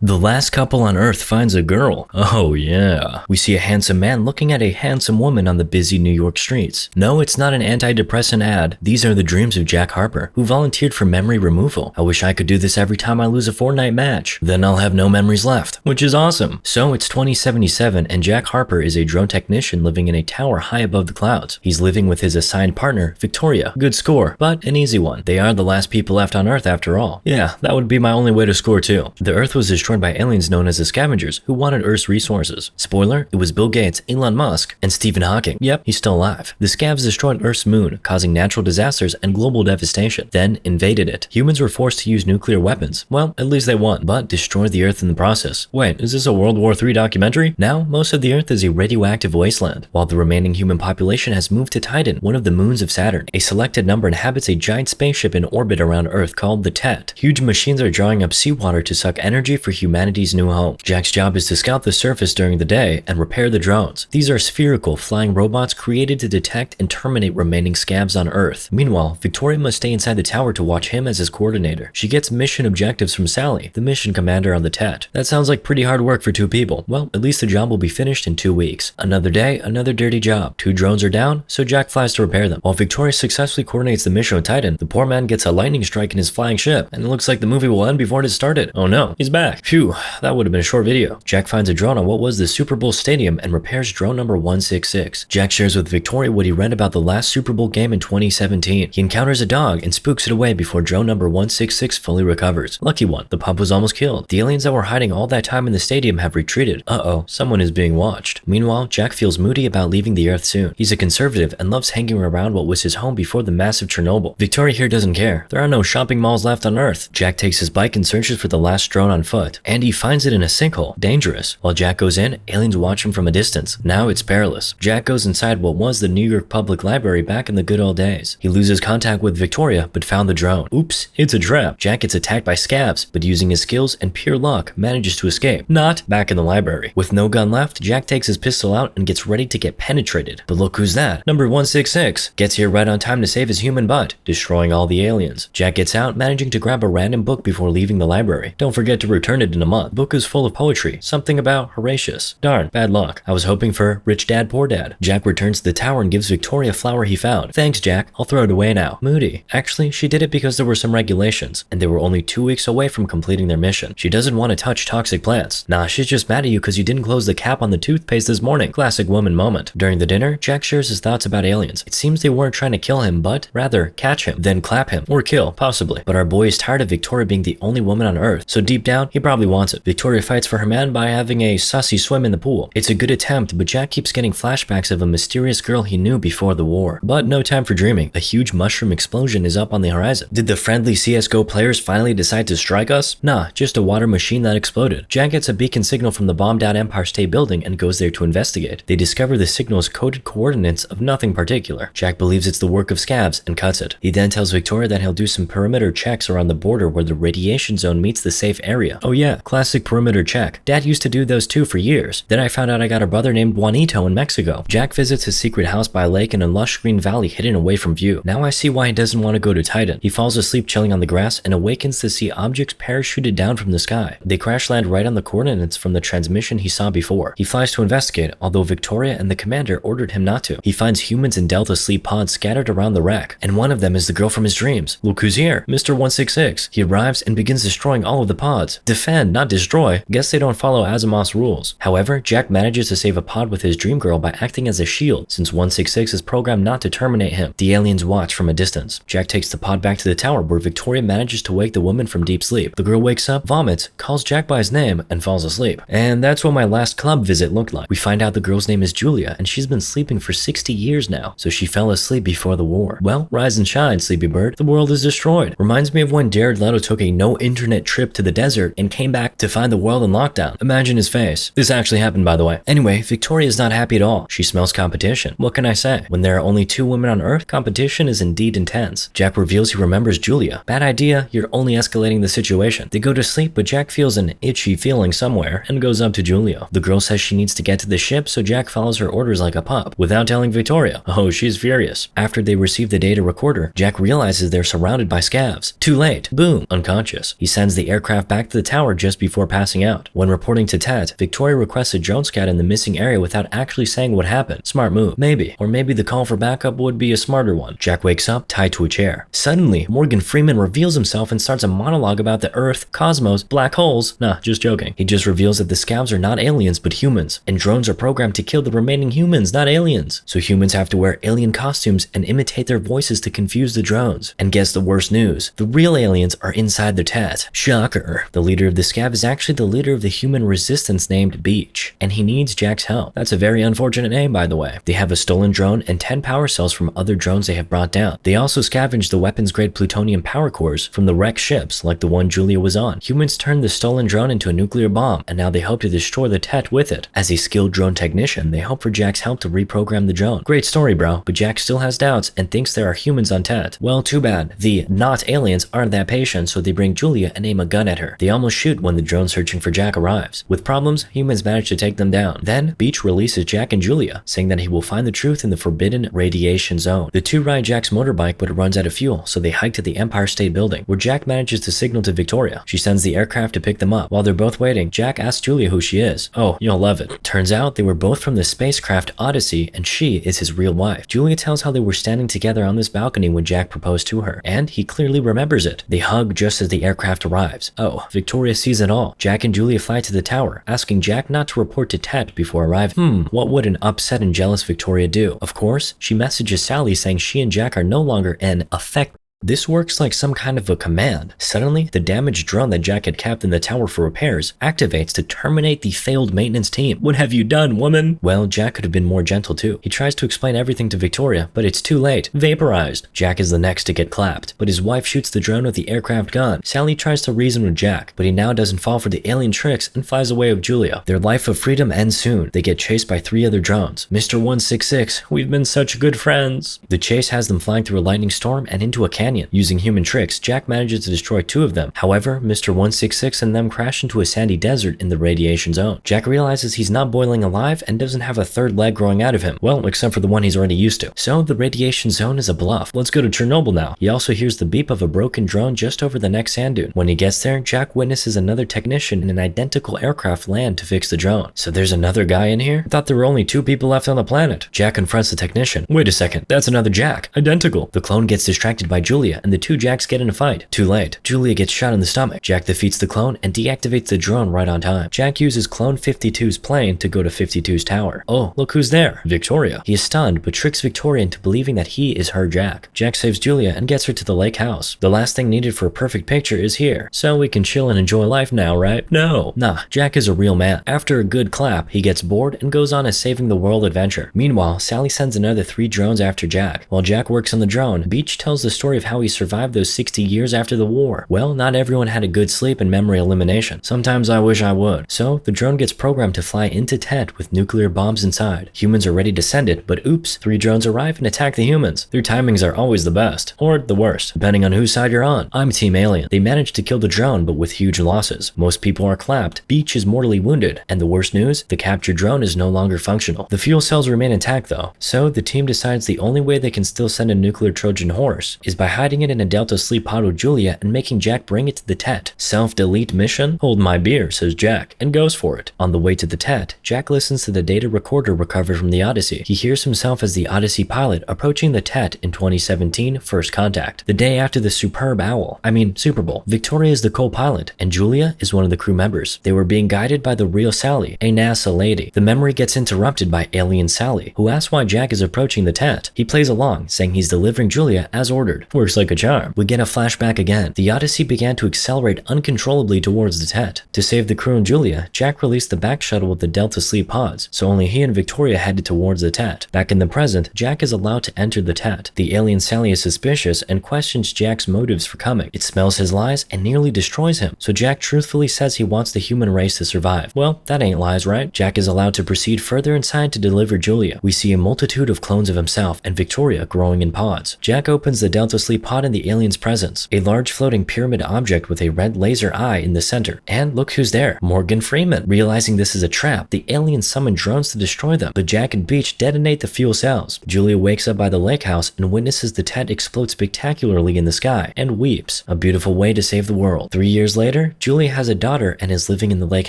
The last couple on Earth finds a girl. Oh yeah. We see a handsome man looking at a handsome woman on the busy New York streets. No, it's not an antidepressant ad. These are the dreams of Jack Harper, who volunteered for memory removal. I wish I could do this every time I lose a Fortnite match. Then I'll have no memories left, which is awesome. So it's 2077 and Jack Harper is a drone technician living in a tower high above the clouds. He's living with his assigned partner, Victoria. Good score, but an easy one. They are the last people left on Earth after all. Yeah, that would be my only way to score too. The Earth was destroyed by aliens known as the Scavengers, who wanted Earth's resources. Spoiler, it was Bill Gates, Elon Musk, and Stephen Hawking. Yep, he's still alive. The Scavs destroyed Earth's moon, causing natural disasters and global devastation, then invaded it. Humans were forced to use nuclear weapons. Well, at least they won, but destroyed the Earth in the process. Wait, is this a World War III documentary? Now, most of the Earth is a radioactive wasteland, while the remaining human population has moved to Titan, one of the moons of Saturn. A selected number inhabits a giant spaceship in orbit around Earth called the Tet. Huge machines are drawing up seawater to suck energy for humanity's new home. Jack's job is to scout the surface during the day and repair the drones. These are spherical, flying robots created to detect and terminate remaining scabs on Earth. Meanwhile, Victoria must stay inside the tower to watch him as his coordinator. She gets mission objectives from Sally, the mission commander on the Tet. That sounds like pretty hard work for two people. Well, at least the job will be finished in 2 weeks. Another day, another dirty job. 2 drones are down, so Jack flies to repair them. While Victoria successfully coordinates the mission with Titan, the poor man gets a lightning strike in his flying ship, and it looks like the movie will end before it has started. Oh no, he's back. Phew, that would have been a short video. Jack finds a drone on what was the Super Bowl stadium and repairs drone number 166. Jack shares with Victoria what he read about the last Super Bowl game in 2017. He encounters a dog and spooks it away before drone number 166 fully recovers. Lucky one, the pup was almost killed. The aliens that were hiding all that time in the stadium have retreated. Uh-oh, someone is being watched. Meanwhile, Jack feels moody about leaving the Earth soon. He's a conservative and loves hanging around what was his home before the massive Chernobyl. Victoria here doesn't care. There are no shopping malls left on Earth. Jack takes his bike and searches for the last drone on foot, and he finds it in a sinkhole. Dangerous. While Jack goes in, aliens watch him from a distance. Now it's perilous. Jack goes inside what was the New York Public Library back in the good old days. He loses contact with Victoria, but found the drone. Oops, it's a trap. Jack gets attacked by scabs, but using his skills and pure luck, manages to escape. Not back in the library. With no gun left, Jack takes his pistol out and gets ready to get penetrated. But look who's that. Number 166. Gets here right on time to save his human butt, destroying all the aliens. Jack gets out, managing to grab a random book before leaving the library. Don't forget to return it in a month. Book is full of poetry, something about Horatius. Darn, bad luck. I was hoping for Rich Dad, Poor Dad. Jack returns to the tower and gives Victoria a flower he found. Thanks, Jack. I'll throw it away now. Moody. Actually, she did it because there were some regulations, and they were only 2 weeks away from completing their mission. She doesn't want to touch toxic plants. Nah, she's just mad at you because you didn't close the cap on the toothpaste this morning. Classic woman moment. During the dinner, Jack shares his thoughts about aliens. It seems they weren't trying to kill him, but rather catch him, then clap him, or kill, possibly. But our boy is tired of Victoria being the only woman on Earth, so deep down, he probably wants it. Victoria fights for her man by having a sussy swim in the pool. It's a good attempt, but Jack keeps getting flashbacks of a mysterious girl he knew before the war. But no time for dreaming. A huge mushroom explosion is up on the horizon. Did the friendly CSGO players finally decide to strike us? Nah, just a water machine that exploded. Jack gets a beacon signal from the bombed out Empire State Building and goes there to investigate. They discover the signal's coded coordinates of nothing particular. Jack believes it's the work of scabs and cuts it. He then tells Victoria that he'll do some perimeter checks around the border where the radiation zone meets the safe area. Oh yeah, classic perimeter check. Dad used to do those too for years. Then I found out I got a brother named Juanito in Mexico. Jack visits his secret house by a lake in a lush green valley hidden away from view. Now I see why he doesn't want to go to Titan. He falls asleep chilling on the grass and awakens to see objects parachuted down from the sky. They crash land right on the coordinates from the transmission he saw before. He flies to investigate, although Victoria and the commander ordered him not to. He finds humans in Delta Sleep pods scattered around the wreck, and one of them is the girl from his dreams. Look who's here, Mr. 166. He arrives and begins destroying all of the pods. Defend, not destroy. Guess they don't follow Asimov's rules. However, Jack manages to save a pod with his dream girl by acting as a shield, since 166 is programmed not to terminate him. The aliens watch from a distance. Jack takes the pod back to the tower where Victoria manages to wake the woman from deep sleep. The girl wakes up, vomits, calls Jack by his name, and falls asleep. And that's what my last club visit looked like. We find out the girl's name is Julia, and she's been sleeping for 60 years now, so she fell asleep before the war. Well, rise and shine, sleepy bird. The world is destroyed. Reminds me of when Jared Leto took a no-internet trip to the desert and came back to find the world in lockdown. Imagine his face. This actually happened, by the way. Anyway, Victoria is not happy at all. She smells competition. What can I say? When there are only 2 women on Earth, competition is indeed intense. Jack reveals he remembers Julia. Bad idea, you're only escalating the situation. They go to sleep, but Jack feels an itchy feeling somewhere and goes up to Julia. The girl says she needs to get to the ship, so Jack follows her orders like a pup, without telling Victoria. Oh, she's furious. After they receive the data recorder, Jack realizes they're surrounded by scavs. Too late. Boom. Unconscious. He sends the aircraft back to the tower tower just before passing out. When reporting to Tet, Victoria requests a drone scout in the missing area without actually saying what happened. Smart move. Maybe. Or maybe the call for backup would be a smarter one. Jack wakes up, tied to a chair. Suddenly, Morgan Freeman reveals himself and starts a monologue about the Earth, cosmos, black holes. Nah, just joking. He just reveals that the scavs are not aliens but humans, and drones are programmed to kill the remaining humans, not aliens. So humans have to wear alien costumes and imitate their voices to confuse the drones. And guess the worst news. The real aliens are inside the Tet. Shocker. The leader of the scav is actually the leader of the human resistance named Beach, and he needs Jack's help. That's a very unfortunate name, by the way. They have a stolen drone and 10 power cells from other drones they have brought down. They also scavenged the weapons-grade plutonium power cores from the wrecked ships like the one Julia was on. Humans turned the stolen drone into a nuclear bomb, and now they hope to destroy the Tet with it. As a skilled drone technician, they hope for Jack's help to reprogram the drone. Great story, bro, but Jack still has doubts and thinks there are humans on Tet. Well, too bad. The not aliens aren't that patient, so they bring Julia and aim a gun at her. They almost shoot when the drone searching for Jack arrives. With problems, humans manage to take them down. Then, Beach releases Jack and Julia, saying that he will find the truth in the forbidden radiation zone. The two ride Jack's motorbike, but it runs out of fuel, so they hike to the Empire State Building, where Jack manages to signal to Victoria. She sends the aircraft to pick them up. While they're both waiting, Jack asks Julia who she is. Oh, you'll love it. Turns out they were both from the spacecraft Odyssey, and she is his real wife. Julia tells how they were standing together on this balcony when Jack proposed to her, and he clearly remembers it. They hug just as the aircraft arrives. Oh, Victoria sees it all. Jack and Julia fly to the tower, asking Jack not to report to Tet before arriving. What would an upset and jealous Victoria do? Of course, she messages Sally saying she and Jack are no longer an effect. This works like some kind of a command. Suddenly, the damaged drone that Jack had kept in the tower for repairs activates to terminate the failed maintenance team. What have you done, woman? Well, Jack could have been more gentle too. He tries to explain everything to Victoria, but it's too late. Vaporized. Jack is the next to get clapped, but his wife shoots the drone with the aircraft gun. Sally tries to reason with Jack, but he now doesn't fall for the alien tricks and flies away with Julia. Their life of freedom ends soon. They get chased by 3 other drones. Mr. 166, we've been such good friends. The chase has them flying through a lightning storm and into a canyon. Using human tricks, Jack manages to destroy 2 of them. However, Mr. 166 and them crash into a sandy desert in the radiation zone. Jack realizes he's not boiling alive and doesn't have a 3rd leg growing out of him. Well, except for the one he's already used to. So the radiation zone is a bluff. Let's go to Chernobyl now. He also hears the beep of a broken drone just over the next sand dune. When he gets there, Jack witnesses another technician in an identical aircraft land to fix the drone. So there's another guy in here? I thought there were only 2 people left on the planet. Jack confronts the technician. Wait a second, that's another Jack. Identical. The clone gets distracted by Julia and the 2 Jacks get in a fight. Too late. Julia gets shot in the stomach. Jack defeats the clone and deactivates the drone right on time. Jack uses clone 52's plane to go to 52's tower. Oh, look who's there. Victoria. He is stunned but tricks Victoria into believing that he is her Jack. Jack saves Julia and gets her to the lake house. The last thing needed for a perfect picture is here. So we can chill and enjoy life now, right? No. Nah, Jack is a real man. After a good clap, he gets bored and goes on a saving the world adventure. Meanwhile, Sally sends another 3 drones after Jack. While Jack works on the drone, Beach tells the story of how he survived those 60 years after the war. Well, not everyone had a good sleep and memory elimination. Sometimes I wish I would. So, the drone gets programmed to fly into Tet with nuclear bombs inside. Humans are ready to send it, but oops, 3 drones arrive and attack the humans. Their timings are always the best, or the worst, depending on whose side you're on. I'm Team Alien. They managed to kill the drone, but with huge losses. Most people are clapped, Beach is mortally wounded, and the worst news, the captured drone is no longer functional. The fuel cells remain intact though, so the team decides the only way they can still send a nuclear Trojan horse is by hiding it in a Delta sleep pod with Julia and making Jack bring it to the Tet. Self-delete mission? Hold my beer, says Jack, and goes for it. On the way to the Tet, Jack listens to the data recorder recovered from the Odyssey. He hears himself as the Odyssey pilot approaching the Tet in 2017 First Contact, the day after the Super Bowl. Victoria is the co-pilot, and Julia is one of the crew members. They were being guided by the real Sally, a NASA lady. The memory gets interrupted by alien Sally, who asks why Jack is approaching the Tet. He plays along, saying he's delivering Julia as ordered. Works like a charm. We get a flashback again. The Odyssey began to accelerate uncontrollably towards the Tet. To save the crew and Julia, Jack released the back shuttle with the Delta sleep pods, so only he and Victoria headed towards the Tet. Back in the present, Jack is allowed to enter the Tet. The alien Sally is suspicious and questions Jack's motives for coming. It smells his lies and nearly destroys him, so Jack truthfully says he wants the human race to survive. Well, that ain't lies, right? Jack is allowed to proceed further inside to deliver Julia. We see a multitude of clones of himself and Victoria growing in pods. Jack opens the Delta sleep mysteriously pot in the alien's presence, a large floating pyramid object with a red laser eye in the center. And look who's there, Morgan Freeman. Realizing this is a trap, the aliens summon drones to destroy them, but Jack and Beach detonate the fuel cells. Julia wakes up by the lake house and witnesses the tent explode spectacularly in the sky, and weeps. A beautiful way to save the world. 3 years later, Julia has a daughter and is living in the lake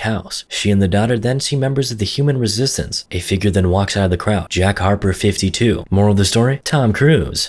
house. She and the daughter then see members of the human resistance. A figure then walks out of the crowd. Jack Harper 52. Moral of the story? Tom Cruise.